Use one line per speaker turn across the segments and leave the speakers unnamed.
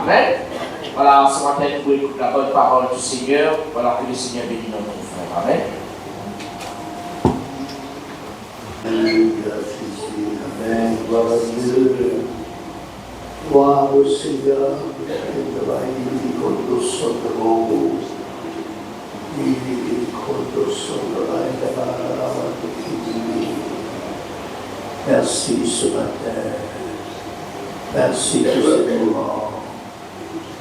Amen. Voilà, ce matin, nous pouvons écouter la bonne parole du Seigneur. Voilà, que le Seigneur bénisse notre frère. Amen.
Amen. Gloire à Dieu. Gloire au Seigneur. Merci ce matin. Merci pour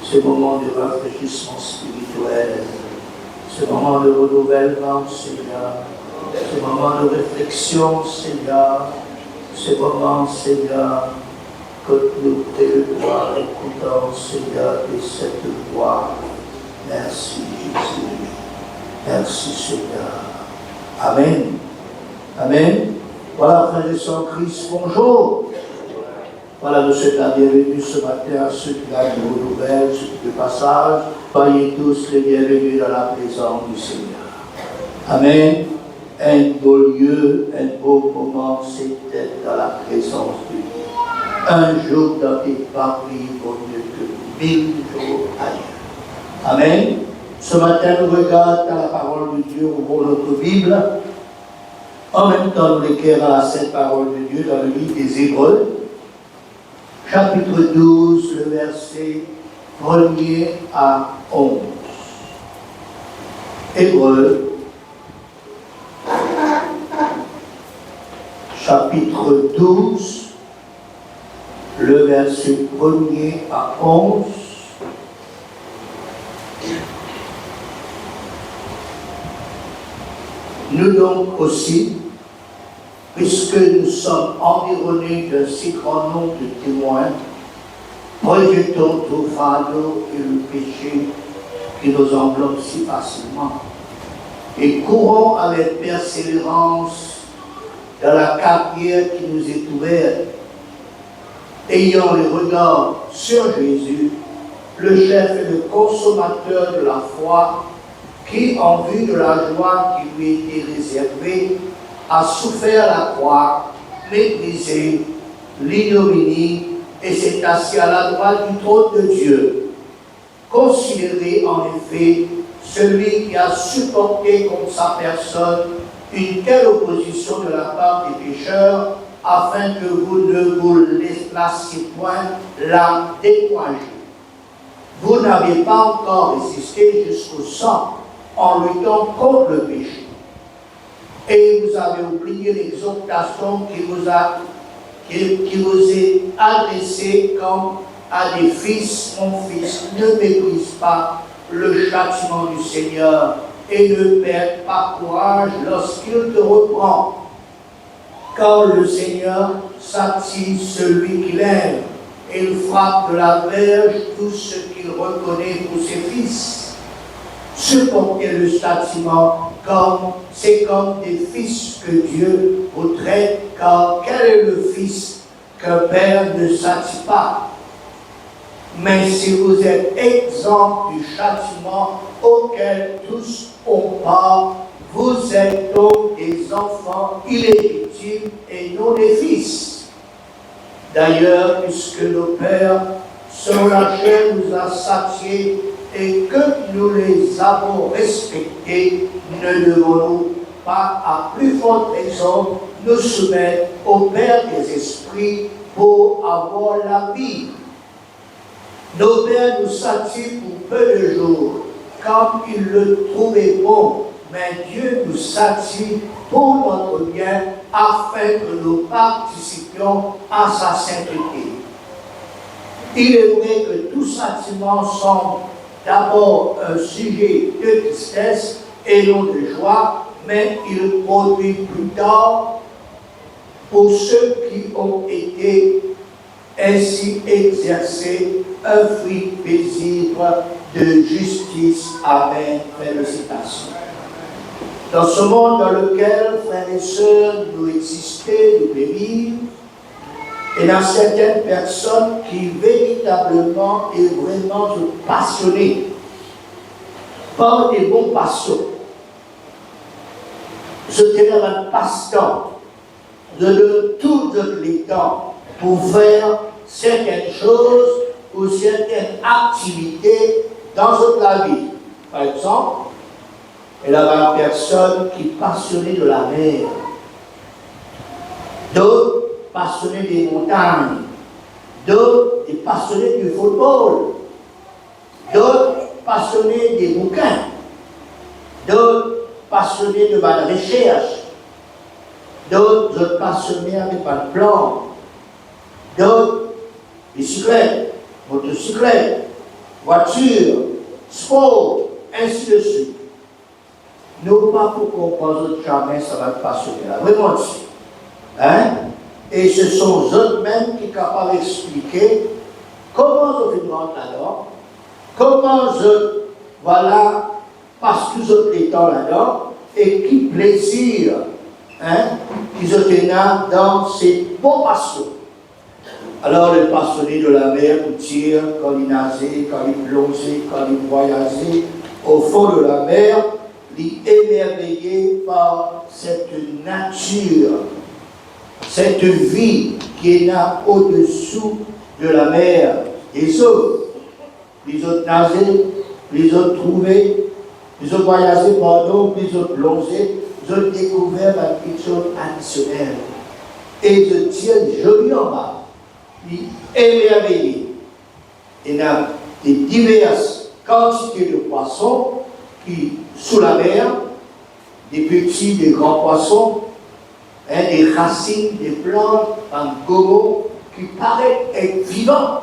ce moment de rafraîchissement spirituel, ce moment de renouvellement, Seigneur, ce moment de réflexion, Seigneur, ce moment, Seigneur, que nous t'écoutons, écoutons, Seigneur, de cette voix. Merci, Jésus. Merci, Seigneur. Amen. Amen. Voilà, frères et sœurs Christ, bonjour. Voilà, nous souhaitons la bienvenue ce matin à ceux qui ont de vos nouvelles, ceux qui de passage. Soyez tous les bienvenus dans la présence du Seigneur. Amen. Un beau lieu, un beau moment, c'est d'être dans la présence de Dieu. Un jour dans tes parvis vaut mieux que 1000 jours ailleurs. Amen. Ce matin, nous regardons la parole de Dieu au bout de notre Bible. En même temps, nous éclairons la sainte parole de Dieu dans le livre des Hébreux, chapitre 12, le verset 1er à 11. Hébreux, chapitre 12, le verset 1er à 11. Nous donc aussi, puisque nous sommes environnés d'un si grand nombre de témoins, rejetons tout fardeau et le péché qui nous enveloppe si facilement, et courons avec persévérance dans la carrière qui nous est ouverte, ayant le regard sur Jésus, le chef et le consommateur de la foi, qui, en vue de la joie qui lui était réservée, a souffert la croix, méprisé l'ignominie et s'est assis à la droite du trône de Dieu. Considérez en effet celui qui a supporté contre sa personne une telle opposition de la part des pécheurs, afin que vous ne vous lassiez point là décourager. Vous n'avez pas encore résisté jusqu'au sang en luttant contre le péché. Et vous avez oublié l'exhortation qui vous est adressée comme à des fils. Mon fils, ne méprise pas le châtiment du Seigneur et ne perds pas courage lorsqu'il te reprend. Car le Seigneur s'attire celui qu'il aime et il frappe de la verge tout ce qu'il reconnaît pour ses fils. Supportez le châtiment c'est comme des fils que Dieu vous traite, car quel est le fils qu'un père ne châtie pas? Mais si vous êtes exempts du châtiment auquel tous ont part, vous êtes donc des enfants illégitimes et non des fils. D'ailleurs, puisque nos pères, selon la chair, nous a châtiés et que nous les avons respectés, ne devons-nous pas, à plus forte raison, nous soumettre au Père des esprits pour avoir la vie? Nos pères nous châtient pour peu de jours, comme ils le trouvaient bon, mais Dieu nous châtie pour notre bien, afin que nous participions à sa sainteté. Il est vrai que tout châtiment semble d'abord un sujet de tristesse et non de joie, mais il produit plus tard, pour ceux qui ont été ainsi exercés, un fruit paisible de justice. Amen. Fin de citation. Dans ce monde dans lequel, frères et sœurs, nous existons, nous vivons, il y a certaines personnes qui véritablement et vraiment sont passionnées par des bons passions. Se tenir un passe-temps, de tout les temps pour faire certaines choses pour certaines activités dans la vie. Par exemple, il y avait une personne qui est passionnée de la mer, d'autres passionnés des montagnes, d'autres passionnés du football, d'autres passionnés des bouquins, d'autres passionnés de la recherche, d'autres passionnés avec un plan, d'autres bicyclettes, motocyclettes, voitures, sport, ainsi de suite. Nous pas pour comprendre jamais ça va être passionné là, vraiment. Hein? Et ce sont eux-mêmes qui sont capables d'expliquer comment je vais rentrer là-dedans, comment je, voilà, parce que je suis là-dedans, et qui plaisir, hein, qu'ils ont dans ces beaux passions. Alors, les passionnés de la mer, ils tirent, quand ils nageaient, quand ils plongeaient, quand ils voyageaient au fond de la mer, ils émerveillés par cette nature, cette vie qui est là au-dessous de la mer. Et ça, ils ont nagé, ils ont trouvé, ils ont voyagé, pardon, ils ont plongé, ils ont découvert quelque chose additionnel. Et ils se tiennent joli en bas. Émerveillé. Il y a des diverses quantités de poissons qui, sous la mer, des petits, des grands poissons, hein, des racines, des plantes, un gogo qui paraît être vivant.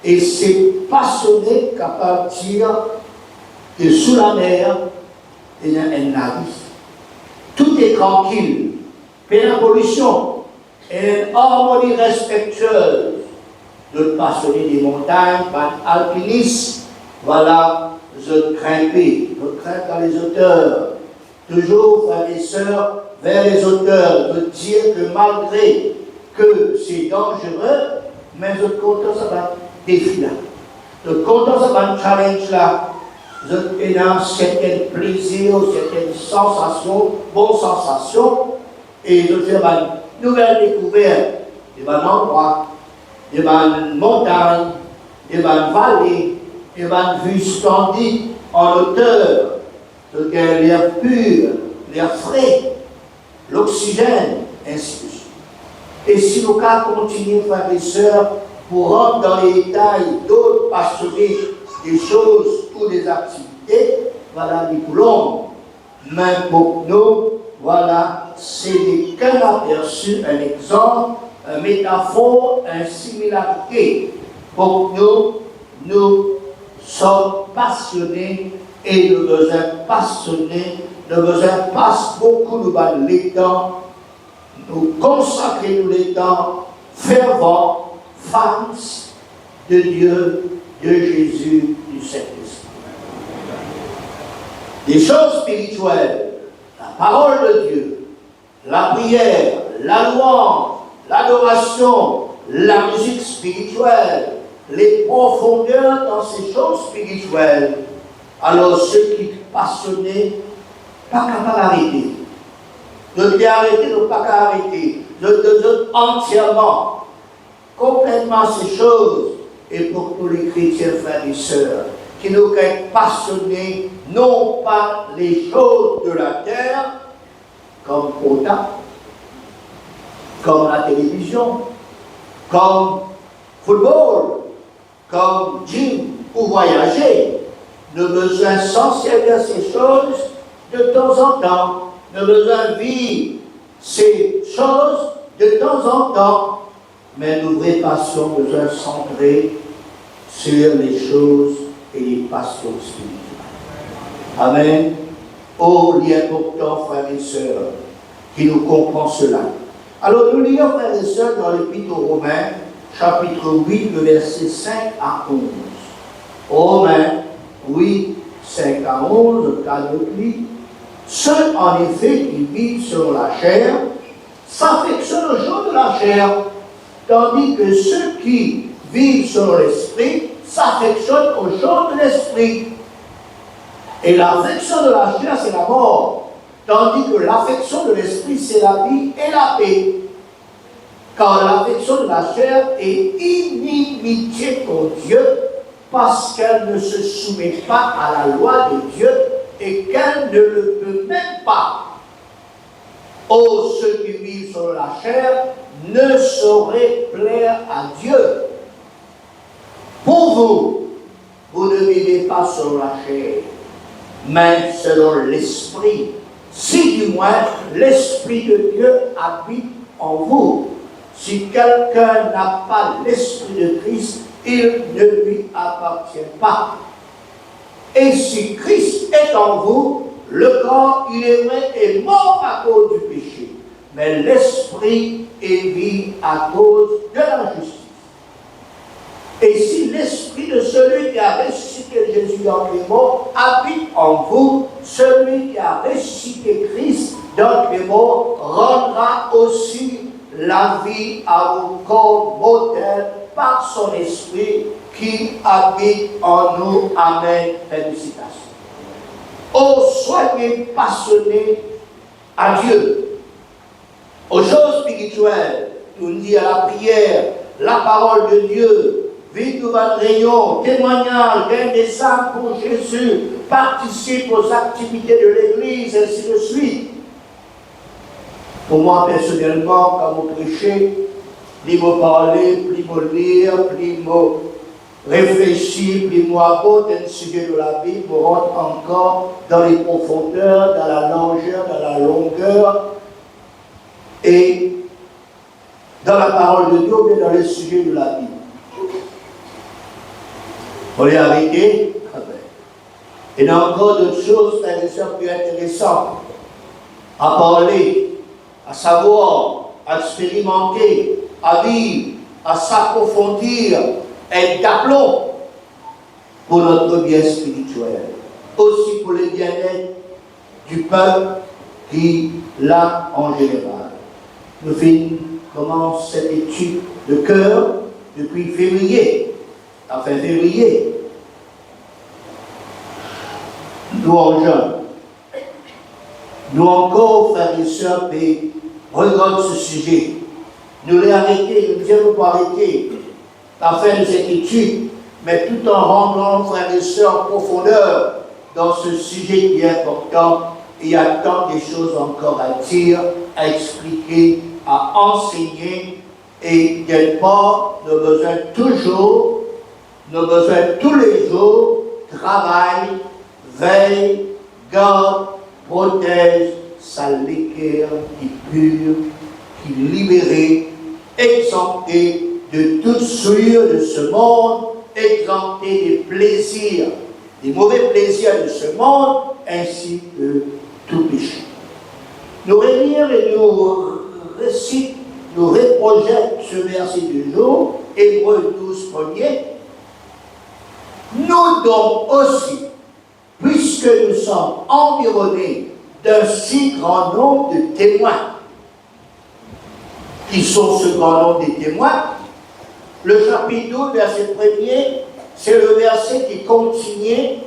Et c'est passionné qu'à partir de sous la mer, il y a un navire. Tout est tranquille, pas de pollution. Et une harmonie respectueuse de passionner des montagnes, par alpinistes, voilà, je grimper, je grimpe dans les hauteurs. Toujours, frères et sœurs, vers les hauteurs, de dire que malgré que c'est dangereux, mais je compte ça va défi là. Je compte ça va challenge là. Je ai un certain plaisir, certaines sensations, bonnes sensations, et je fais ma nouvelle découverte de un endroit, de une montagne, de une vallée, de une vue splendide en hauteur, de l'air pur, l'air frais, l'oxygène, ainsi de suite. Et si nous continuons, frères et sœurs, pour rentrer dans les détails d'autres passionnés des choses ou des activités, voilà, les boulons. Mais pour nous, voilà, c'est qu'un aperçu, un exemple, une métaphore, une similarité. Pour nous sommes passionnés et nous besoin passionnés, nous besoin passe beaucoup de temps, nous consacrer les temps fervents, fans de Dieu, de Jésus, du Saint-Esprit. Des choses spirituelles, la parole de Dieu, la prière, la louange, l'adoration, la musique spirituelle, les profondeurs dans ces choses spirituelles. Alors ceux qui sont passionnés, pas capables d'arrêter. De arrêter, de pas arrêter. De entièrement, complètement ces choses. Et pour tous les chrétiens, frères et sœurs, qui nous sont passionnés, non pas les choses de la terre, comme Ota, comme la télévision, comme football, comme gym ou voyager. Nous avons besoin essentiellement de ces choses de temps en temps. Nous avons besoin de vivre ces choses de temps en temps. Mais nos vraies passions ont besoin de centrer sur les choses et les passions spirituelles. Amen. Oh, il est important, frères et sœurs, qui nous comprend cela. Alors, nous lisons, frères et sœurs, dans l'Épître aux Romains, chapitre 8, le verset 5 à 11. Romains 8, 5 à 11, le cas de lui. Ceux, en effet, qui vivent sur la chair, s'affectionnent aux choses de la chair, tandis que ceux qui vivent sur l'esprit s'affectionnent aux choses de l'esprit. Et l'affection de la chair, c'est la mort, tandis que l'affection de l'esprit, c'est la vie et la paix. Car l'affection de la chair est inimitié contre Dieu, parce qu'elle ne se soumet pas à la loi de Dieu et qu'elle ne le peut même pas. Oh, ceux qui vivent sur la chair ne sauraient plaire à Dieu. Pour vous, vous ne vivez pas sur la chair, mais selon l'Esprit. Si du moins l'Esprit de Dieu habite en vous. Si quelqu'un n'a pas l'Esprit de Christ, il ne lui appartient pas. Et si Christ est en vous, le corps, il est vrai, est mort à cause du péché, mais l'Esprit est vie à cause de la justice. Et si l'Esprit de celui qui a ressuscité Jésus d'entre les morts habite en vous, celui qui a ressuscité Christ d'entre les morts rendra aussi la vie à vos corps mortels par son Esprit qui habite en nous. Amen. Félicitations. Oh, soyez passionnés à Dieu. Aux choses spirituelles, nous dit à la prière, la parole de Dieu, vie de votre rayon, témoignage, gain des âmes pour Jésus, participe aux activités de l'Église, ainsi de suite. Pour moi, personnellement, quand vous prêchez, plus vous parler, plus vous lire, plus vous réfléchir, plus vous aborder un sujet de la Bible, vous rentre encore dans les profondeurs, dans la largeur, dans la longueur, et dans la parole de Dieu, mais dans les sujets de la Bible. On les arrêter. Il y a encore d'autres choses, frères et sœurs, plus intéressantes à parler, à savoir, à expérimenter, à vivre, à s'approfondir, et d'aplomb pour notre bien spirituel, aussi pour le bien-être du peuple qui l'a en général. Nous commençons cette étude de cœur depuis février. Enfin, février. Nous en jeunes. Nous encore, frères et sœurs, regardons ce sujet. Nous l'avons arrêté, nous ne pas arrêter la fin de cette étude, mais tout en rentrant, frères et sœurs, en profondeur dans ce sujet qui est important. Il y a tant de choses encore à dire, à expliquer, à enseigner, et quelque part, nous avons besoin toujours, nous avons besoin tous les jours, travail, veille, garde, protège, sa liqueur qui pure, qui libérée, exemptée de toute souillure de ce monde, exemptée des plaisirs, des mauvais plaisirs de ce monde, ainsi que tout péché. Nous relire et nous récite, nous reprojette ce verset du jour, Hébreux 12 premier. Nous donc aussi, puisque nous sommes environnés d'un si grand nombre de témoins, qui sont ce grand nombre de témoins, le chapitre 12, verset 1er, c'est le verset qui continue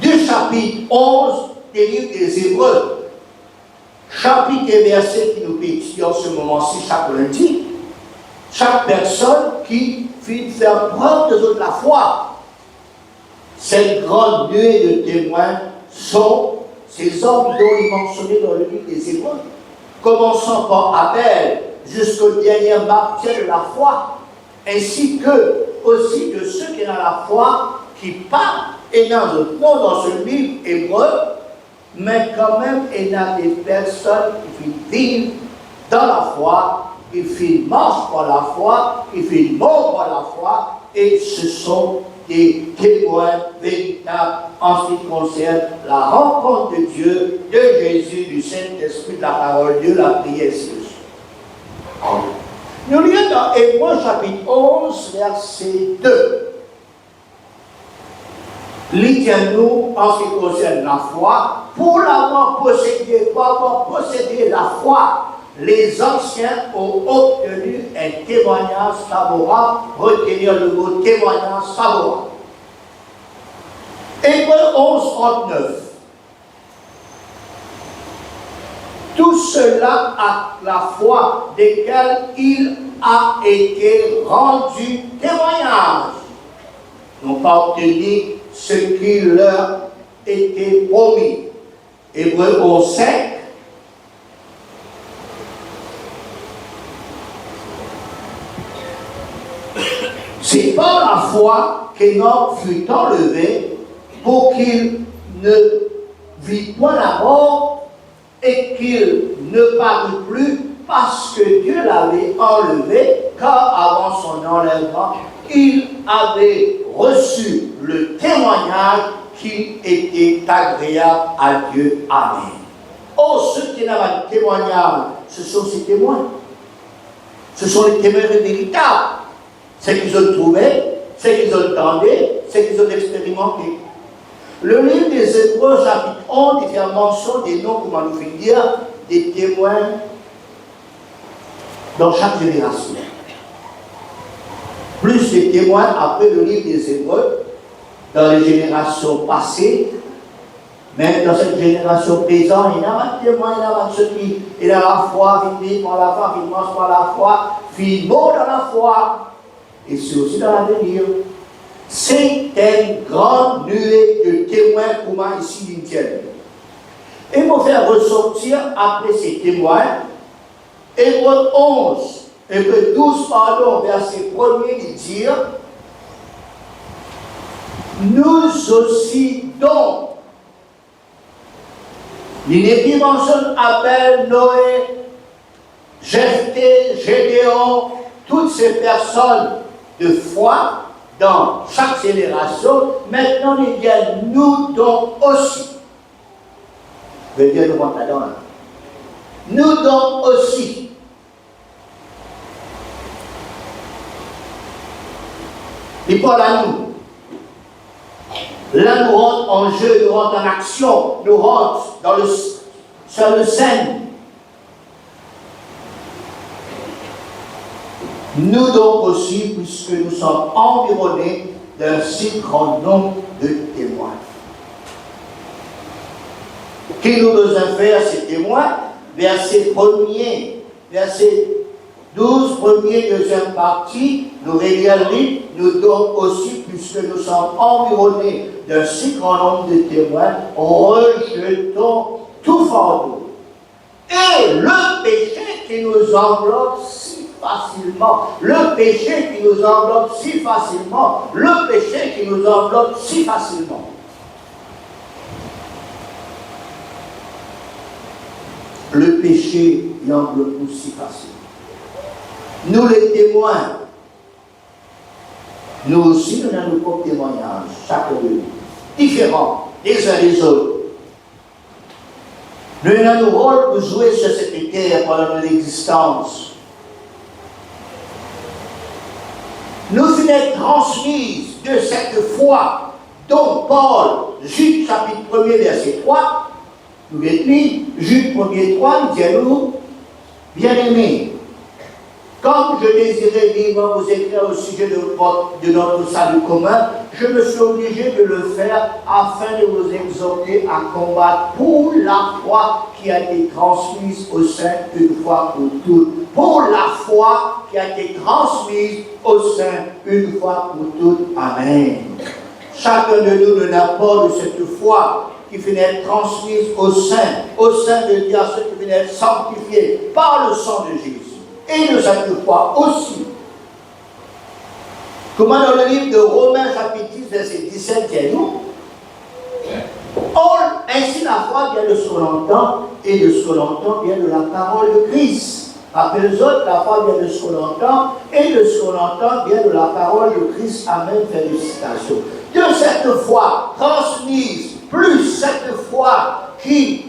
du chapitre 11 des livres des Hébreux. Chapitre et verset qui nous pétillent en ce moment-ci chaque lundi. Chaque personne qui fait faire preuve de la foi. Cette grande nuée de témoins sont ces hommes dont il est mentionné dans le livre des Hébreux. Commençant par Abel jusqu'au dernier martyr de la foi, ainsi que aussi de ceux qui ont la foi, qui parlent, et dans ce livre hébreu, mais quand même, il y a des personnes qui vivent dans la foi, qui marchent par la foi, qui morts par la foi, et ce sont des témoins véritables en ce qui concerne la rencontre de Dieu, de Jésus, du Saint-Esprit, de la parole de Dieu, la prière, c'est le Nous lisons dans Hébreux chapitre 11, verset 2. Lisons-nous en ce qui concerne la foi, pour l'avoir possédé la foi, les anciens ont obtenu un témoignage favorable. Retenir le mot témoignage favorable. Hébreux 11, 39. Tout cela à la foi desquels il a été rendu témoignage, n'ont pas obtenu ce qui leur était promis. Hébreux 11:5. C'est par la foi qu'Enoch fut enlevé pour qu'il ne vit point la mort et qu'il ne parut plus parce que Dieu l'avait enlevé, car avant son enlèvement, il avait reçu le témoignage qu'il était agréable à Dieu. Amen. Oh, ceux qui n'ont pas de témoignage, ce sont ces témoins. Ce sont les témoins véritables. C'est qu'ils ont trouvé, c'est qu'ils ont entendu, c'est qu'ils ont expérimenté. Le livre des Hébreux, chapitre 11, il fait mention des noms, comment nous fait dire, des témoins dans chaque génération. Plus des témoins après le livre des Hébreux, dans les générations passées, même dans cette génération présente, il y a pas de témoins, il y a pas de ceux qui, il a la foi, il vit par la foi, il mange par la foi, il mort dans la foi. Et c'est aussi dans l'avenir. C'est une grande nuée de témoins pour moi ici d'Indienne. Et pour faire ressortir après ces témoins, Hébreux 11, Hébreux 12, pardon, verset 1er, il dit nous aussi donc, il mentionne Abel, Noé, Jephthé, Gédéon, toutes ces personnes de foi dans chaque génération. Maintenant, il dit nous donc aussi. Je vais dire le mot là-dedans. Nous donc aussi. Il parle à nous. Là, nous rentrons en jeu, nous rentrons en action, nous rentrons sur le scène. Nous donc aussi, puisque nous sommes environnés d'un si grand nombre de témoins. Qui nous besoin faire ces témoins? Verset 1er, verset 12, premier, deuxième partie, nous régalons, nous donc aussi, puisque nous sommes environnés d'un si grand nombre de témoins, rejetons tout fardeau et le péché qui nous enveloppe si facilement, le péché qui nous enveloppe si facilement, le péché qui nous enveloppe si facilement. Le péché y enveloppe si facilement. Nous les témoins, nous aussi nous avons nos propres témoignages, chacun de nous, différents les uns des autres. Nous avons nos rôles pour jouer sur cette terre pendant notre existence. Nous sommes transmises de cette foi dont Paul, Jude chapitre 1er verset 3, nous dit, Jude 1er 3, il dit à nous, bien-aimés, comme je désirais vivre vous écrire au sujet de notre salut commun, je me suis obligé de le faire afin de vous exhorter à combattre pour la foi qui a été transmise au sein une fois pour toutes. Pour la foi qui a été transmise au sein une fois pour toutes. Amen. Chacun de nous n'a pas de cette foi qui finit être transmise au sein de Dieu, ceux qui finissent être sanctifiés par le sang de Jésus. Et de cette foi aussi. Comment dans le livre de Romains chapitre 10, verset 17, dit nous, ainsi la foi vient de ce qu'on entend, et de ce qu'on entend vient de la parole de Christ. Après les autres, la foi vient de ce qu'on entend, et de ce qu'on entend vient de la parole de Christ. Amen, félicitations. De cette foi transmise, plus cette foi qui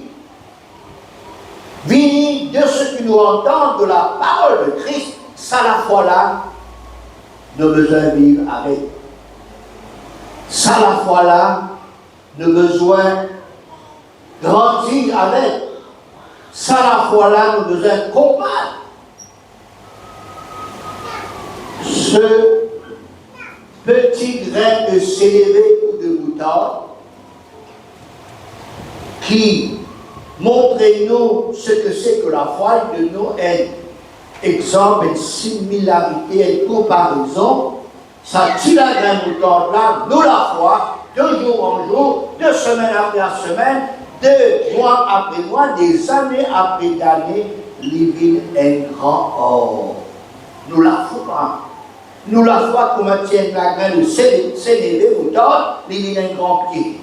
vient de ce que nous entendons de la parole de Christ, ça la foi-là, nous avons besoin de vivre avec. Ça la foi-là, nous avons besoin de grandir avec. Ça la foi-là, nous avons besoin de combattre. Ce petit grain de céleri ou de moutarde qui Montrez-nous ce que c'est que la foi, de nous un exemple, une similarité, une comparaison. Ça tire la graine mouton là, nous la foi, de jour en jour, de semaine après semaine, de mois après mois, des années après années, livre un grand or. Nous la foi. Nous la foi comment tient la graine de s'élever mouton, livre un grand pied.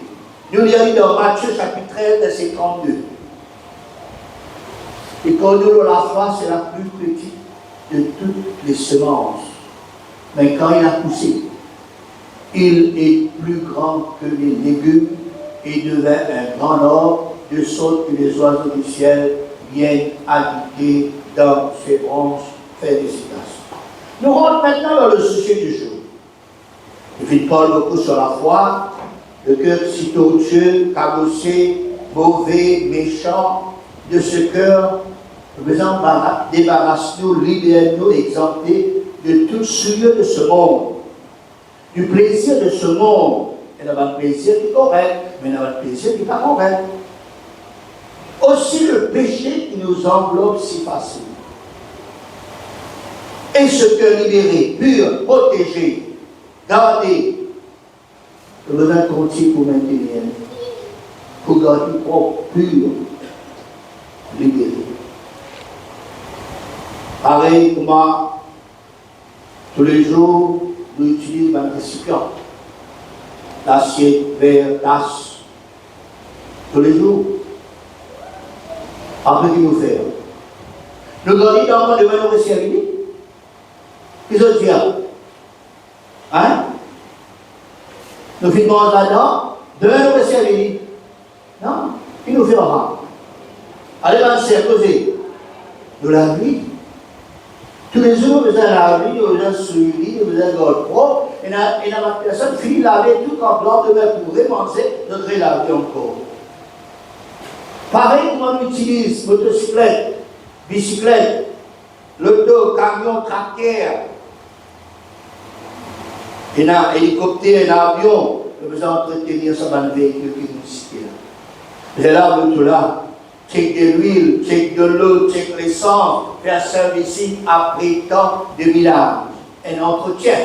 Nous lisons dans Matthieu chapitre 13, verset 32. Et pour nous, la foi, c'est la plus petite de toutes les semences. Mais quand il a poussé, il est plus grand que les légumes et devient un grand arbre, de sorte que les oiseaux du ciel viennent habiter dans ses branches. Félicitations. Nous rentrons maintenant dans le sujet du jour. Il parle beaucoup sur la foi, le cœur si tortueux, cabossé, mauvais, méchant, de ce cœur. Débarrasse-nous, libère-nous, exemptez de toute souillure de ce monde, du plaisir de ce monde. Il y a un plaisir qui est correct, mais il y a un plaisir qui n'est pas correct. Aussi le péché qui nous enveloppe si facilement. Et ce cœur libéré, pur, protégé, gardé, je veux un compter pour maintenir, pour garder propre, pur, libéré. Pareil pour moi, tous les jours, nous utilisons un récipient, l'assiette, verre, tasse, tous les jours. Après, qu'il nous fait. Nous gardons dans le même récipient. Qu'est-ce que tu dis? Hein? Nous finissons là-dedans, demain nous récipient. Non? Qui nous fait un allez, avancer, posez. Nous la vie. Tous les jours, vous avez la vie, vous avez suivi, vous avez le propre, et la personne finit de laver tout en blanc, demain pour manger, notre laver encore. Pareil, comment on utilise motocyclette, bicyclette, l'auto, camion, tracteur, un hélicoptère, un avion, vous entretenir ça dans le véhicule qui nous cite là. Vous avez là, tout là. Check de l'huile, check de l'eau, check l'essence, faire service après tant de village. Un entretien.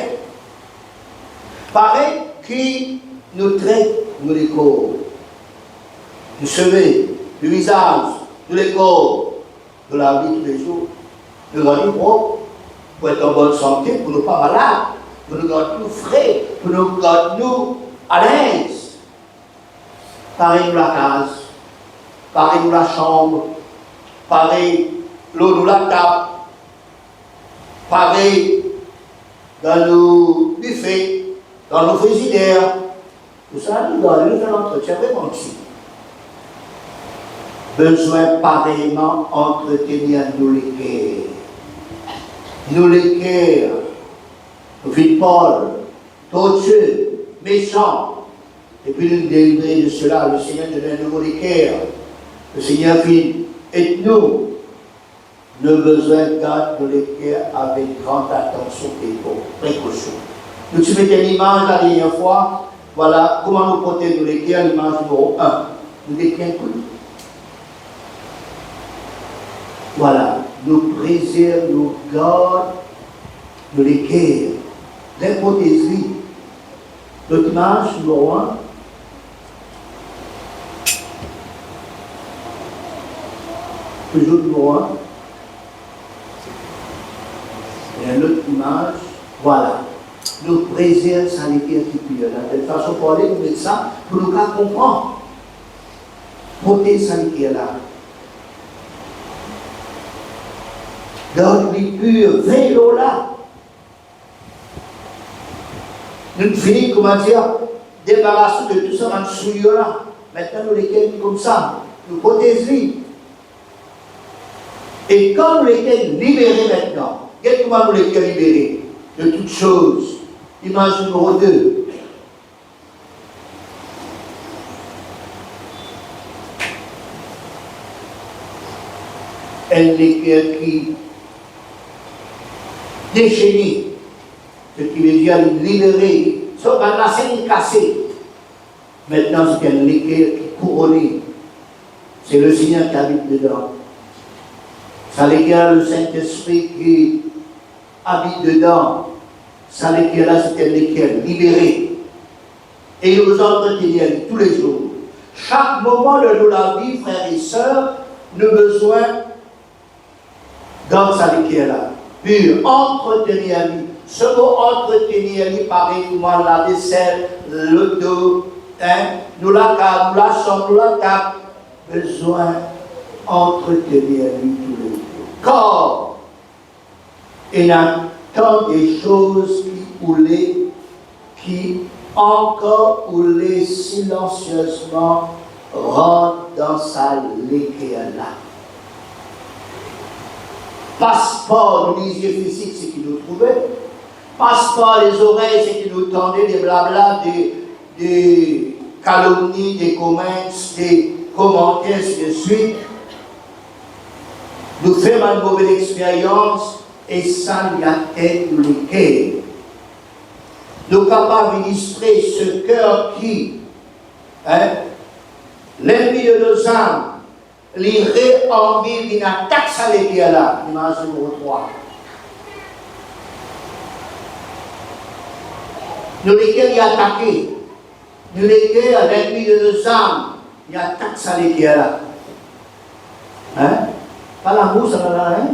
Pareil qui nous traite, nous les corps. Nous cheveux, le visage, nous les corps, de la vie tous les jours. Nous gardons propre, pour être en bonne santé, pour ne pas malade, pour nous garder frais, pour nous garder à l'aise. Pareil nous la case. Pareil nous la chambre, pareil l'eau nous la table, pareil dans nos buffets, dans nos frigidaires. Tout ça, nous doit nous faire l'entretien vraiment dessus. Besoin pareillement entretenir nos les cœurs. Nous les cœurs, vite Paul, tortueux, méchants. Et puis nous délivrer de cela, le Seigneur donne un nouveau les cœurs. Le Seigneur dit, et nous besoin garder les cœurs avec grande attention et précaution. Nous tu mettons l'image la dernière fois, voilà comment nous protéger les cœurs, l'image numéro 1. Nous détenons tout. Voilà, nous préservons, nous gardons les cœurs, l'hypothèse. Notre image numéro 1. Toujours numéro 1. Et une autre image, voilà. Nous préservons sa liberté pure. De toute façon, pour aller nous mettre ça, pour nous comprendre. Protéger sa liberté là. Garde-lui pure, vélo là. Nous finissons, comment dire, débarrasser de tout ça dans le souillure là. Maintenant, nous les gagnons comme ça. Nous protégeons. Et quand nous les libérés maintenant, comment nous les libérés de toutes choses? Image numéro 2. Elle l'équerre qui déchaîne, ce qui veut dire libérer, sauf à la scène cassée. Maintenant, c'est une l'équerre qui couronne. C'est le Seigneur qui habite dedans. Ça l'éclaire le Saint-Esprit qui habite dedans. Ça l'éclaire là, c'est l'éclaire libéré. Et il vous entretient tous les jours. Chaque moment de la vie, frères et sœurs, nous avons besoin dans sa l'éclaire là. Pur, entretenir la vie. Ce mot entretenir la vie, pareil, comment la vaisselle, le dos, hein, nous la chambre, nous la table. Besoin d'entretenir la vie tous les jours. Car il y a tant de choses qui encore roulaient silencieusement rentrent dans sa l'éclair là. Passe par les yeux physiques, c'est qui nous trouvait. Passe par les oreilles, c'est qui nous tendaient des blabla, des calomnies, des commentaires, ainsi de suite. Nous faisons une mauvaise expérience et ça nous atteint nous les cœurs. Nous sommes capables d'illustrer ce cœur qui, l'ennemi de nos âmes, l'irait en ville, il attaque ça les cœurs là, image numéro 3. Nous les cœurs y attaquer. Nous les cœurs, l'ennemi de nos âmes, il attaque ça les cœurs là. Hein? Pas l'amour, ça n'a rien.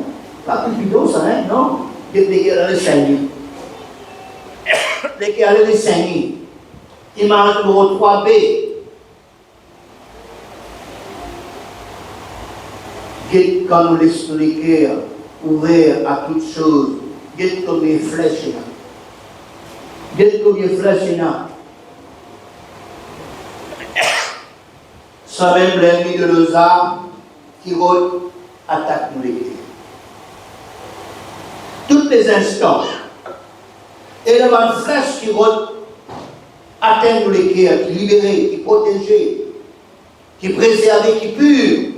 Pas Cupido, ça n'a rien, non. Les cœurs les saigner. Les cœurs les saigner. Image numéro 3B. Guette quand nous laissons les cœurs ouverts à toutes choses. Guette comme les flèches là. Guette comme les flèches là. Ça même l'ennemi de nos âmes qui attaque nous les cœurs. Tous les instants. Et il y a une flèche qui atteint nous les cœurs, qui libère, qui protège, qui préserve, qui pure.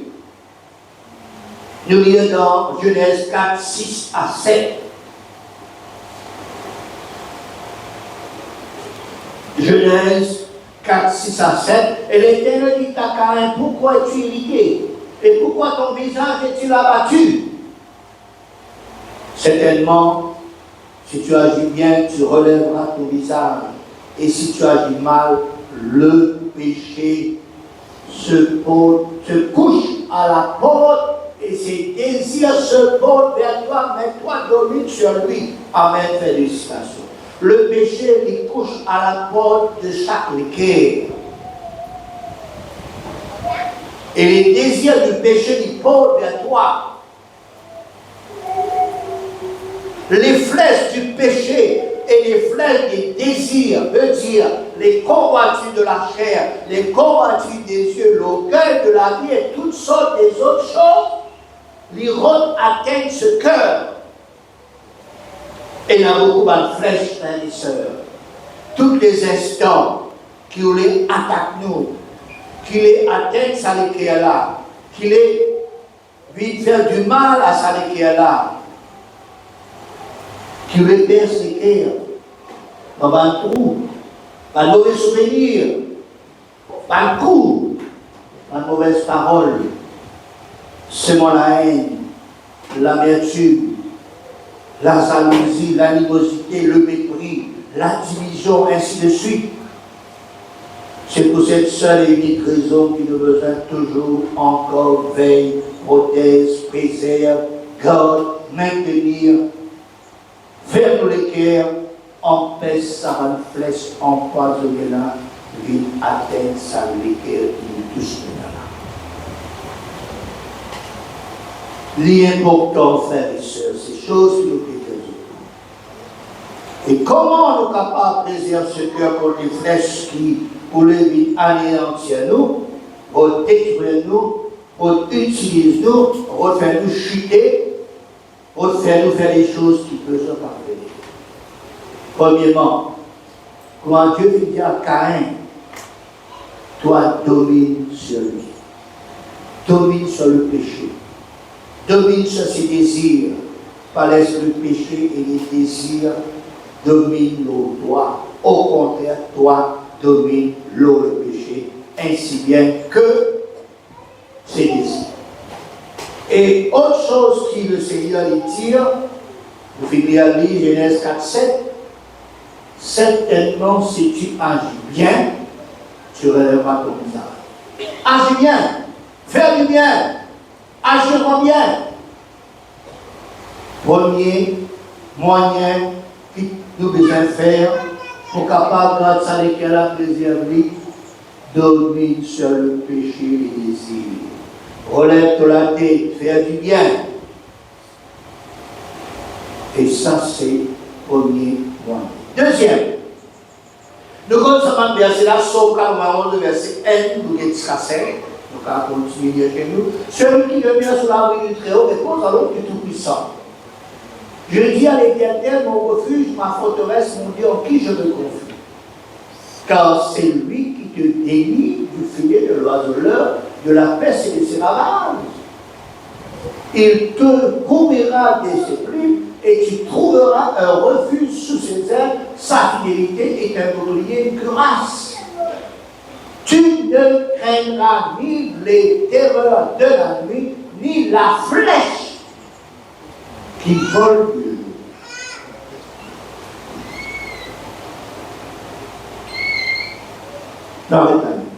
Nous lisons dans Genèse 4, 6 à 7. Genèse 4, 6 à 7. Et l'Éternel dit à Caïn, pourquoi es-tu irrité? Et pourquoi ton visage est-il abattu? Certainement, si tu agis bien, tu relèveras ton visage. Et si tu agis mal, le péché se couche à la porte et ses désirs se portent vers toi, mais toi domine sur lui. Amen, félicitations. Le péché il couche à la porte de chaque cœur. Et les désirs du péché ils portent vers toi. Les flèches du péché et les flèches des désirs, veut dire les convoitises de la chair, les convoitises des yeux, l'orgueil de la vie et toutes sortes des autres choses, l'iront atteindre ce cœur. Et il y a beaucoup de flèches, frères et sœurs. Tous les instants qui les attaquent nous, qui les atteignent, ça les crée là, qui les vite faire du mal à ça les crée là. Qui les perce les cœurs, dans un trou, pas de mauvais souvenirs, pas de coup, pas de mauvaises paroles, semant la haine, l'amertume, la jalousie, l'animosité, le mépris, la division, ainsi de suite. C'est pour cette seule et unique raison qu'il nous besoin toujours encore veille, protège, préserve, garde, maintenir. Vers nous les cœurs, empêche sa flèche empoisonnée là, lui atteint sa les cœurs qui nous touche là. L'important, frères et sœurs, ces choses qui nous détruisent. Et comment nous sommes capables de préserver ce cœur pour les flèches qui, pour les vies anéantir nous, pour détruire nous, pour utiliser nous, pour faire nous chuter, pour faire nous faire des choses qui peuvent se parvenir. Premièrement, quand Dieu dit à Caïn, toi domine sur lui, domine sur le péché, domine sur ses désirs, pas laisse le péché et les désirs dominent le toi. Au contraire, toi domine le péché, ainsi bien que c'est Et autre chose que le Seigneur y tire, vous finissez à lire Genèse 4, 7, certainement si tu agis bien, tu relèveras ton visage. Agis bien, fais du bien, agir bien. Premier moyen que nous devons faire pour capable, grâce à laquelle a préservé, dormir sur le péché et les désirs. Relève de la tête, faire du bien. Et ça, c'est le premier moyen. Deuxième, nous commençons verset là, sauf quand le verset 1, nous jusqu'à 5, nous allons continuer chez nous. Celui qui demeure sous l'abri du Très-Haut repose à l'autre du Tout-Puissant. Je dis à l'Éternel, mon refuge, ma forteresse, mon Dieu en qui je me confie. Car c'est lui qui te délivre du filet de l'oiseleur, de la peste et de ses ravages. Il te couvrira de ses plumes et tu trouveras un refuge sous ses ailes. Sa fidélité est un bouclier, une cuirasse. Tu ne craindras ni les terreurs de la nuit, ni la flèche qui vole de jour. Dans les années,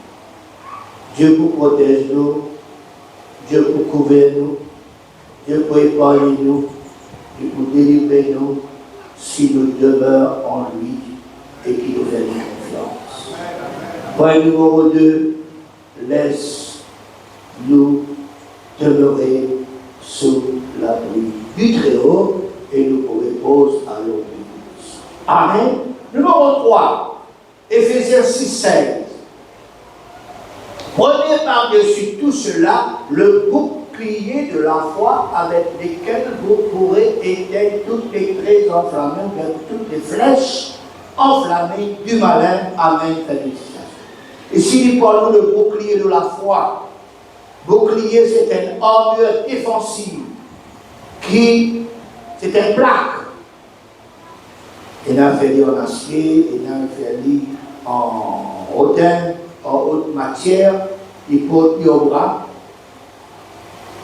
Dieu pour protéger nous, Dieu pour couvrir nous, Dieu pour épargner nous, Dieu pour délivrer nous, si nous demeurons en lui et qu'il nous fait confiance. Point numéro 2, laisse-nous demeurer sous l'abri du Très-Haut et nous repose à l'obéissance. Amen. Numéro 3, Éphésiens 6, 16. Prenez par-dessus tout cela le bouclier de la foi avec lequel vous pourrez éteindre toutes les traits enflammées, toutes les flèches enflammées du malin. Amen. Ici, nous parlons de bouclier de la foi. Bouclier, c'est une armure défensive qui, c'est une plaque. Il a fait en acier, il a fait en hautain, en haute matière, il porte au bras,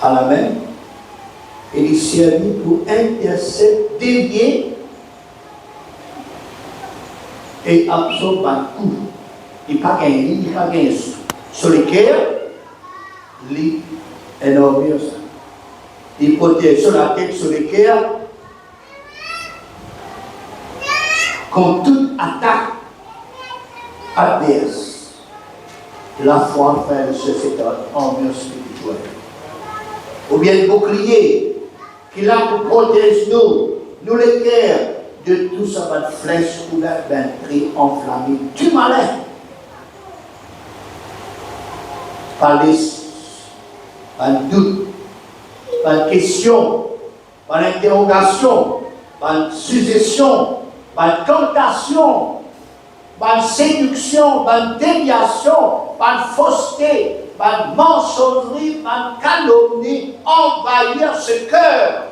à la main, et il servit pour intercepter, dévier et absorber un coup. Il n'y a pas gagné, il n'y a pas gagné. Sur les cœurs, il est énorme. Il protège sur la tête, sur les cœurs, contre toute attaque adverse. La foi fait de cette armure spirituelle. Ou bien le bouclier qui a pour protéger nous les cœurs, de tout ça, pas de flèche ou d'un trait enflammé du malin. Pas de doute, pas de question, pas d'interrogation, pas de suggestion, pas de tentation, pas de séduction, pas de déviation, pas de fausseté, pas de mensonnerie, pas de calomnie, envahir ce cœur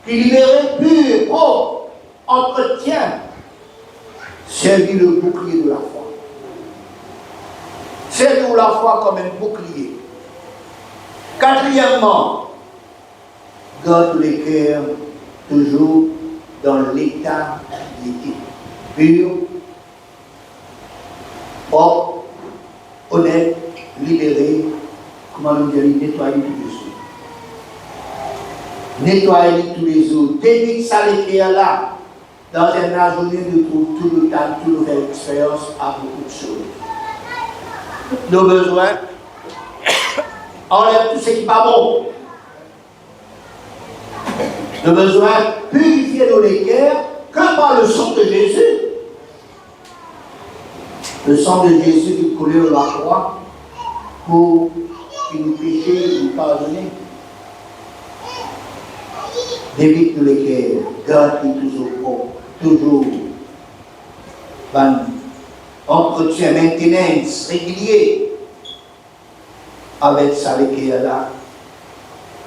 qui libéré pur, propre, entretient, servit le bouclier de la foi. Servir la foi comme un bouclier. Quatrièmement, garde les cœurs toujours dans l'état d'éthique pur, propre, honnête, libéré, comment nous dire, nettoyer tous les jours. Nettoyer tous les jours. Dès que ça les cœurs là, dans un journée, nous trouvons tout le temps, toute notre expérience à beaucoup de choses. Nos besoins, enlève tout ce qui n'est pas bon. Nos besoins, purifier nos cœurs, que par le sang de Jésus. Le sang de Jésus qui coulait sur la croix pour que nous péchions, nous pardonner. Évite tous les cœurs, garde-les toujours propres, toujours entretien, maintenance régulier avec ça les cœurs là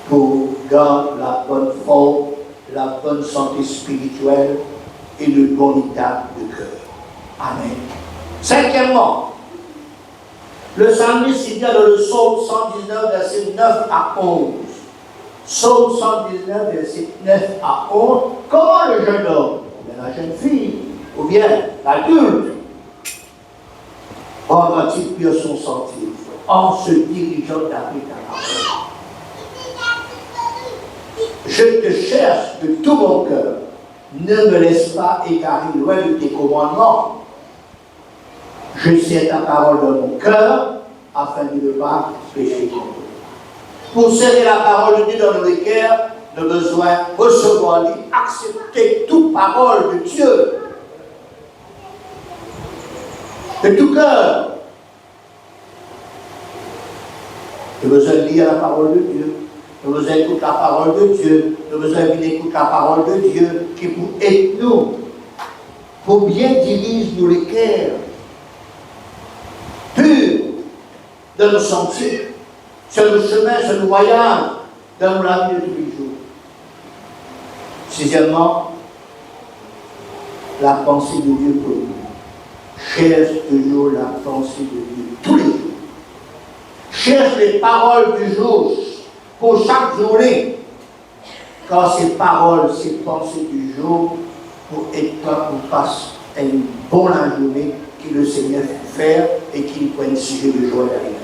pour garder la bonne forme, la bonne santé spirituelle et le bon état de cœur. Amen. Cinquièmement, le psalmiste dit dans le psaume 119, versets 9 à 11. Psaume 119, verset 9 à 11. Comment le jeune homme, ou bien la jeune fille, ou bien l'adulte, rendra-t-il pur son sentier en se dirigeant d'après ta parole? Je te cherche de tout mon cœur. Ne me laisse pas égarer loin de tes commandements. Je sais ta parole dans mon cœur afin de ne pas pécher contre toi. Pour serrer la parole de Dieu dans nos cœurs, nous avons besoin de recevoir et accepter toute parole de Dieu. De tout cœur. Nous avons besoin de lire la parole de Dieu. Nous avons besoin d'écouter la parole de Dieu. Nous avons besoin d'écouter la parole de Dieu qui pour aider nous, pour bien diriger nous les cœurs purs dans nos sentiers, sur le chemin, sur le voyage, dans la vie de tous les jours. Sixièmement, la pensée de Dieu pour nous. Cherche toujours la pensée de Dieu tous les jours. Cherche les paroles du jour pour chaque journée. Car ces paroles, ces pensées du jour, pour être pour passer une bonne journée que le Seigneur fait faire et qu'il prenne sujet de joie dans l'église.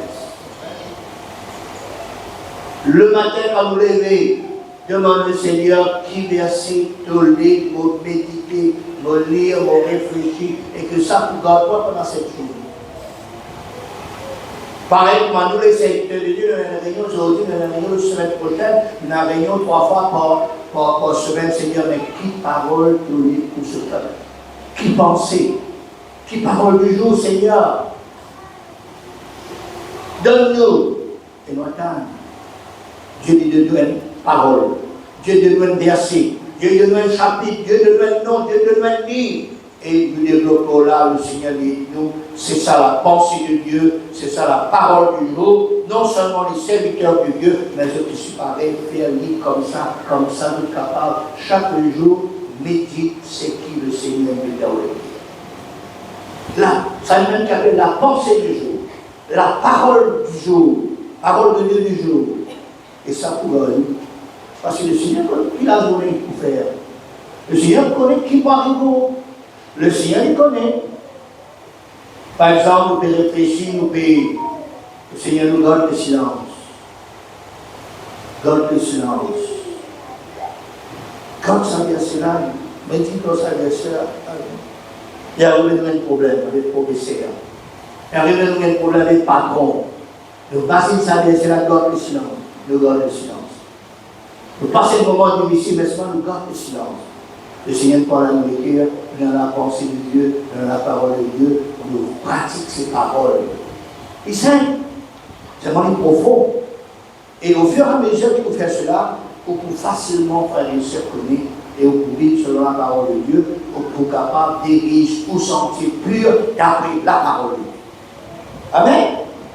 Le matin, quand vous levez, demande au Seigneur qui verset, te lire, me méditer, me lire, me réfléchir, et que ça vous garde pas pendant cette journée. Pareil, comme nous, les serviteurs de Dieu, nous avons une réunion aujourd'hui, nous avons une réunion la semaine prochaine, nous avons une réunion 3 fois par semaine, Seigneur, mais qui parole nous lire pour ce temps? Qui pensée? Qui parole du jour, Seigneur? Donne-nous, et nous attendons. Dieu dit de nous une parole, Dieu de nous un verset, Dieu de nous un chapitre, Dieu de nous un nom, Dieu de nous un livre. Et nous développons là, le Seigneur dit nous, c'est ça la pensée de Dieu, c'est ça la parole du jour, non seulement les serviteurs de Dieu, mais ceux qui sont pareils, faire lire comme ça, nous capables, chaque jour, médite ce qui le Seigneur nous donne. Là, ça nous appelle la pensée du jour, la parole du jour, parole de Dieu du jour. Et ça pour nous. Parce que le Seigneur connaît qui la journée pour faire. Le Seigneur connaît qui va arriver. Le Seigneur les connaît. Par exemple, nous pouvons réfléchir, nous pouvons. Le Seigneur nous donne le silence. Donne le silence. Quand ça vient cela, mais dis quand ça vient cela, il y a un problème avec le professeur. Il y a un problème avec le patron. Nous passons ça vient cela, donne le silence. Nous gardons le silence. Nous passons le moment difficile, mais seulement nous gardons le silence. Le Seigneur parle à nos cœurs, dans la pensée de Dieu, dans la parole de Dieu, nous pratiquons ces paroles. Et c'est vraiment profond. Et au fur et à mesure que vous faites cela, vous pouvez facilement faire une circonner et vous pouvez vivre selon la parole de Dieu, vous pouvez capable de diriger pour sentir pur d'après la parole de Dieu. Amen.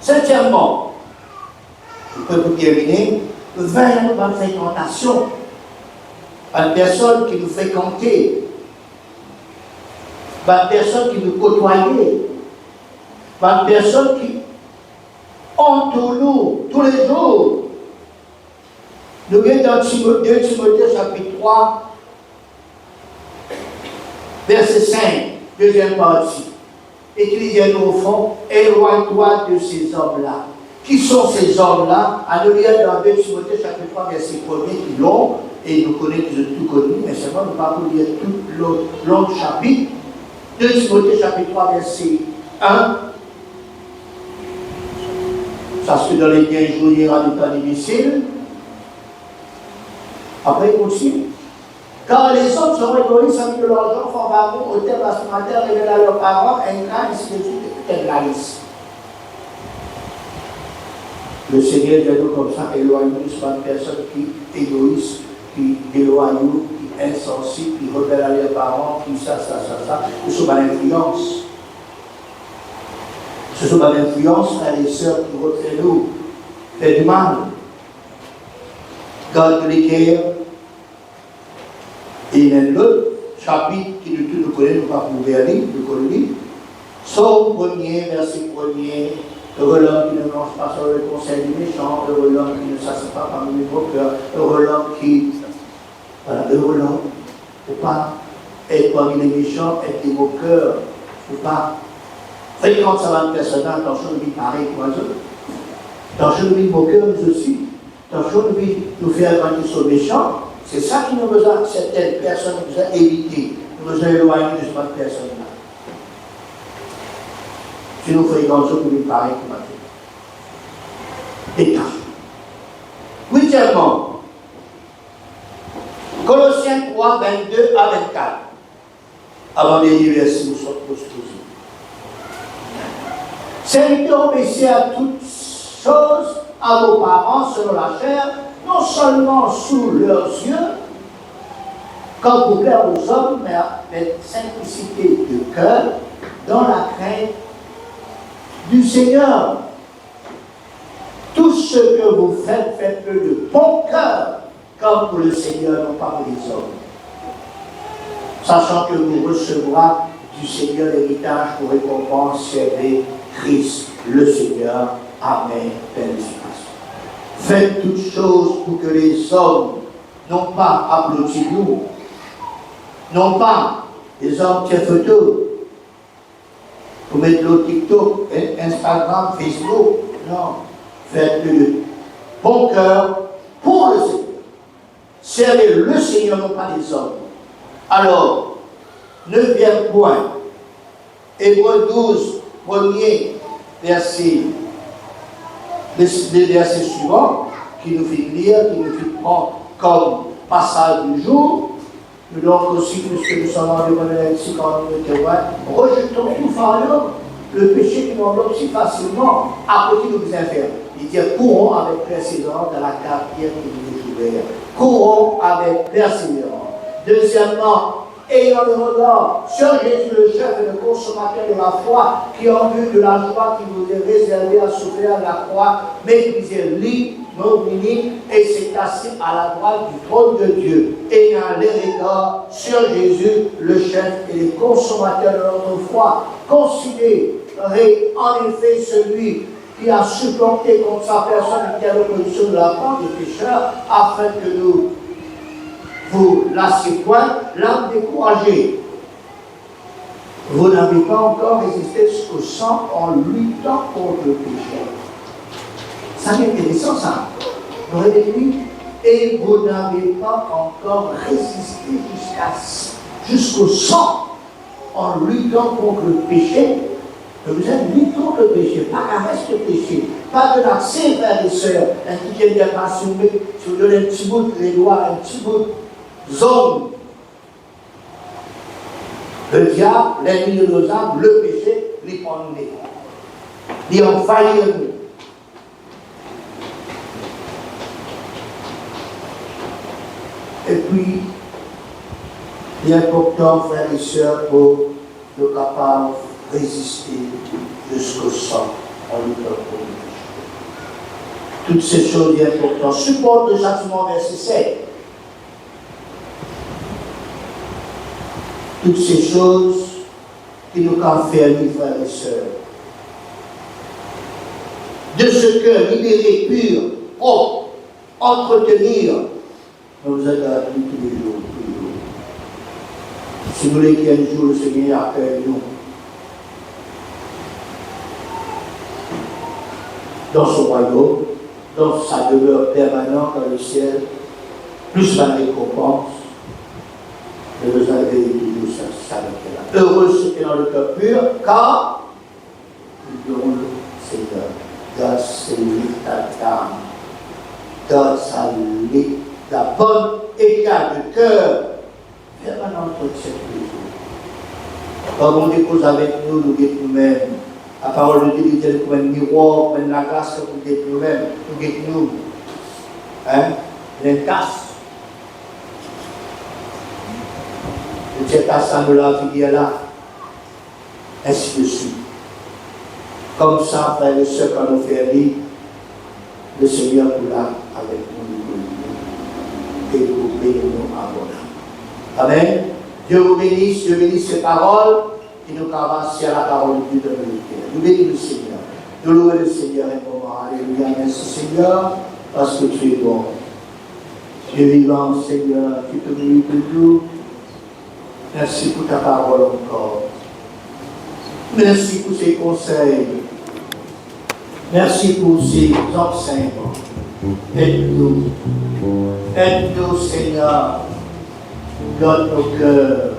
Sincèrement, je peux vous terminer, veillons dans la fréquentation. Une personne qui nous fréquentait, une personne qui nous côtoyait, une personne qui entoure nous tous les jours. Nous venons dans 2 Timothée chapitre 3, verset 5, deuxième partie. Et qu'il dit au fond, éloigne-toi de ces hommes-là. Qui sont ces hommes-là? À nous lire dans 2 Timothée chapitre 3, verset 1er, qui l'ont, et nous connaissons tout connu, mais seulement nous ne pouvons pas lire tout l'autre chapitre. 2 Timothée chapitre 3, verset 1. Parce que dans les 15 jours, il y aura des temps difficiles. Après, il continue. Car les hommes seront égoïstes, amis de l'argent, font baron, auteurs, blasphémateurs, révèlent à leurs parents, ingrats, ainsi de suite, et la liste. Le Seigneur dit nous comme ça, éloigne-nous, soit une personne qui est égoïste, qui éloigne nous, qui est insensible, qui révèle à leurs parents, qui ça. Ce sont pas l'influence. Ce sont pas l'influence, frères et sœurs, qui retraient nous, fait du mal. Garde les cœurs. Et il y a l'autre chapitre qui nous connaît, nous ne pouvons pas lire, nous connaissons. Psaume 1er, verset 1er Heureux l'homme qui ne mange pas sur le conseil du méchant, heureux l'homme qui ne s'assied pas parmi les moqueurs, heureux l'homme qui... Voilà, heureux l'homme. Il ne faut pas être parmi les méchants, être des moqueurs. Il ne faut pas fréquenter ça une personne, attention de vie pareil pour eux. Attention de vie moqueur, nous aussi. Attention de vie nous faire grandir sur le méchant. C'est ça qui nous besoin, certaines personnes nous ont évité. Nous besoin éloigner de cette personne-là. Si nous fréquentons pour lui pareil pour eux. Et huitièmement, Colossiens 3, 22 à 24. Avant de lire verset, nous sommes posés. Serviteurs, obéissez à toutes choses à vos parents selon la chair, non seulement sous leurs yeux, comme pour plaire aux hommes, mais avec simplicité de cœur, dans la crainte du Seigneur. Tout ce que vous faites, faites-le de bon cœur, comme pour le Seigneur, non pas pour les hommes. Sachant que vous recevrez du Seigneur l'héritage pour récompense, servez Christ le Seigneur. Amen. Faites toutes choses pour que les hommes n'ont pas applaudi nous, non pas les hommes qui photos, pour mettre le TikTok, Instagram, Facebook, non. Faites-le de bon cœur pour le Seigneur. Servez le Seigneur, non pas les hommes. Alors, 9e point, Hébreux 12, premier verset, les versets suivants, qui nous fait lire, qui nous fait prendre comme passage du jour. Nous donc aussi, puisque nous sommes en demandant ici quand nous témoins, rejetons tout fardeau, le péché qui nous enveloppe si facilement à côté de nos affaires. Il dit courons avec persévérance dans la carrière qui nous est ouverte. Courons avec persévérance. Deuxièmement, ayant le regard sur Jésus, le chef et le consommateur de la foi, qui en vue de la joie qui vous est réservée à souffrir à la croix, méprisez l'ignominie et s'est assis à la droite du trône de Dieu, ayant les regards sur Jésus, le chef et le consommateur de notre foi. Considérez en effet celui qui a supplanté contre sa personne une telle opposition de la part des pécheurs, afin que nous vous lassiez point l'âme découragée. Vous n'avez pas encore résisté jusqu'au sang en luttant contre le péché. Ça c'est intéressant ça. Vous avez dit, et vous n'avez pas encore résisté jusqu'au sang en luttant contre le péché. Vous êtes lutté contre le péché, pas qu'à rester le péché, pas de l'accès, frères et sœurs, un petit peu d'assumer, si vous donnez un petit bout de les doigts, un petit bout de zone. Le diable, l'ennemi de nos âmes, le péché, les prend nous. Il envahit nous. Et puis, il est important, frères et sœurs, pour nous capables résister jusqu'au sang en luttant contre le péché. Toutes ces choses sont importantes. Supporte le châtiment, verset 7. Toutes ces choses qui nous ont fait, frères et sœurs. De ce cœur libéré, pur, propre, entretenir, nous aide à tous les jours, tous les jours. Si nous voulons qu'un jour le Seigneur accueille nous dans son royaume, dans sa demeure permanente dans le ciel, plus la récompense, nous besoin de toujours ça là. Heureux ceux qui ont dans le cœur pur, car ils verront le Seigneur. Dans ses âme, dans sa lit, la bonne état de cœur, vers un entretien tous les jours. Quand on dépose avec nous, nous guette nous-mêmes. La parole de Dieu est comme un miroir, comme la grâce que nous guette nous-mêmes, nous guette nous. Hein? L'intasse. Le Dieu tasse nous la vie là. Ainsi de suite. Comme ça, frères et sœurs, quand nous faisons vivre, le Seigneur nous l'a avec nous, et nous bénissons abondamment. Amen. Dieu vous bénisse, Dieu bénisse ces paroles, et nous avancons à la parole de Dieu de l'unité. Nous bénissons le Seigneur. Nous louons le Seigneur et nous alléluia. Merci Seigneur, parce que tu es bon. Tu es vivant, Seigneur, tu te nourris de nous. Merci pour ta parole encore. Merci pour ces conseils. Merci pour ces enseignements. Aide-nous. Aide-nous, Seigneur. Garde nos cœurs.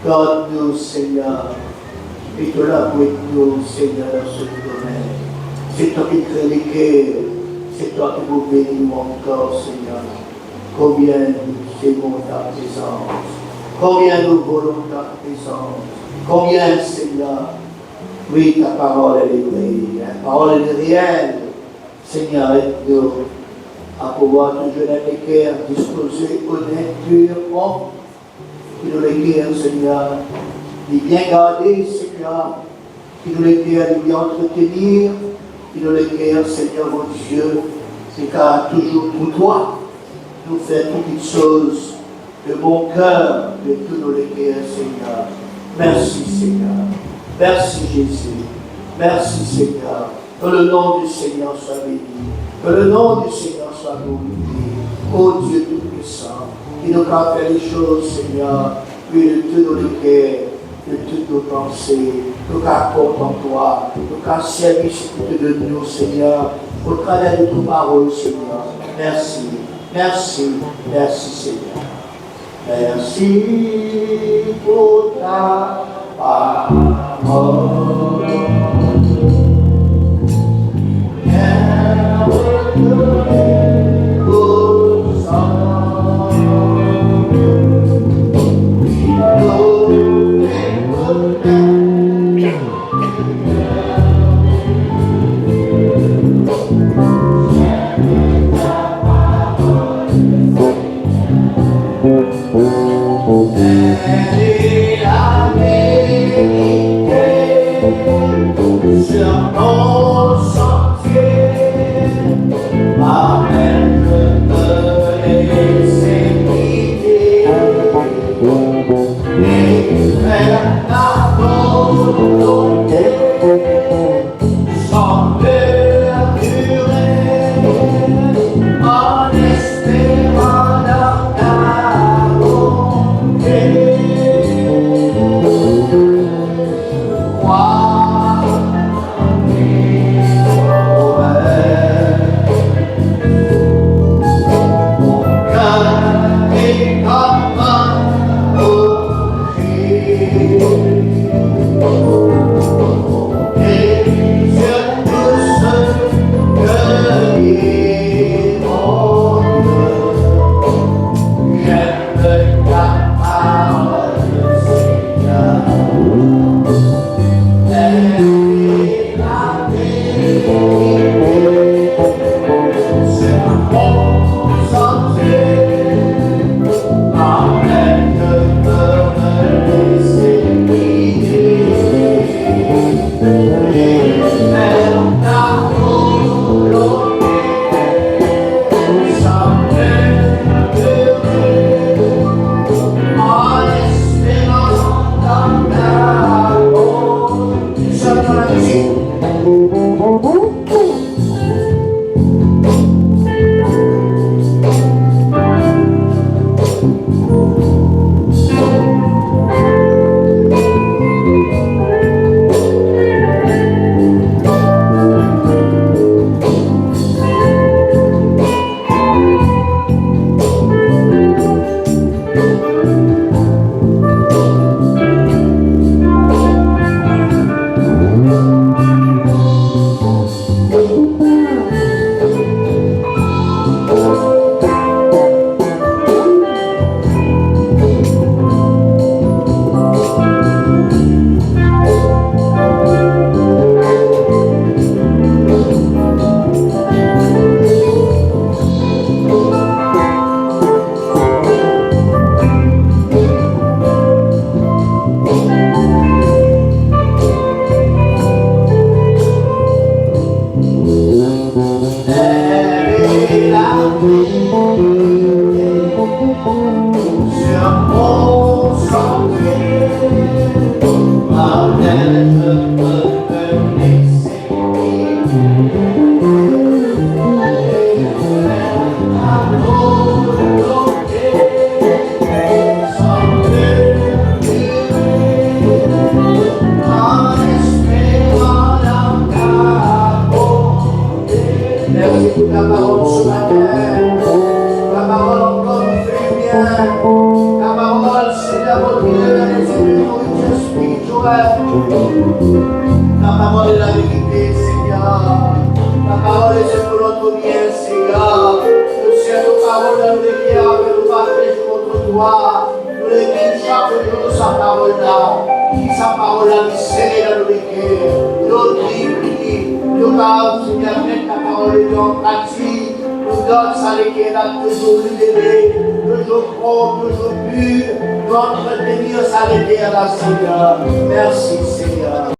Garde-nous, Seigneur. Et te là pour nous, Seigneur, dans ce domaine. C'est toi qui crée les cœurs. C'est toi qui nous bénis encore, Seigneur. Combien nous aimons ta présence. Combien nous voulons ta présence. Combien, Seigneur, oui, ta parole, elle est vraie. Ta parole, elle est réelle. Seigneur, aide-nous à pouvoir toujours les cœurs disposés, honnêtes, purs, propres. Qui nous les cœurs, Seigneur, les bien garder, Seigneur. Qui nous les cœurs, les bien entretenir. Qui nous les cœurs, Seigneur, mon Dieu, c'est car toujours pour toi, nous faire toutes choses de bon cœur, de tous nos cœurs, Seigneur. Merci, Seigneur. Merci, Jésus. Merci, Seigneur. Que le nom du Seigneur soit béni. Que le nom du Seigneur soit glorifié. Ô Dieu Tout-Puissant, qui nous a fait les choses, Seigneur, puis de tous nos cœurs, de toutes nos pensées, nous apporte en toi, nous servi de nous, Seigneur, au travers de tes paroles, Seigneur. Merci, merci, merci, Seigneur. Merci pour ta parole. pour ta parole ce matin. Ta parole encore nous fait du bien. Ta parole, Seigneur mon Dieu, est une nourriture spirituelle. Ta parole est la vérité, Seigneur. Ta parole est pour notre bien, Seigneur. Nous sommes ta parole dans le cœur, que nous partageons contre toi. Nous les guidons chaque jour sa parole là. Qui sa parole là, qui serre dans le cœur. Nous prie, nous parlons, Seigneur, mettre ta parole en pratique. Nous donne ça les cœurs là, toujours libéré, toujours propre, toujours pur. Nous entretenir ça les cœurs là, Seigneur. Merci, Seigneur.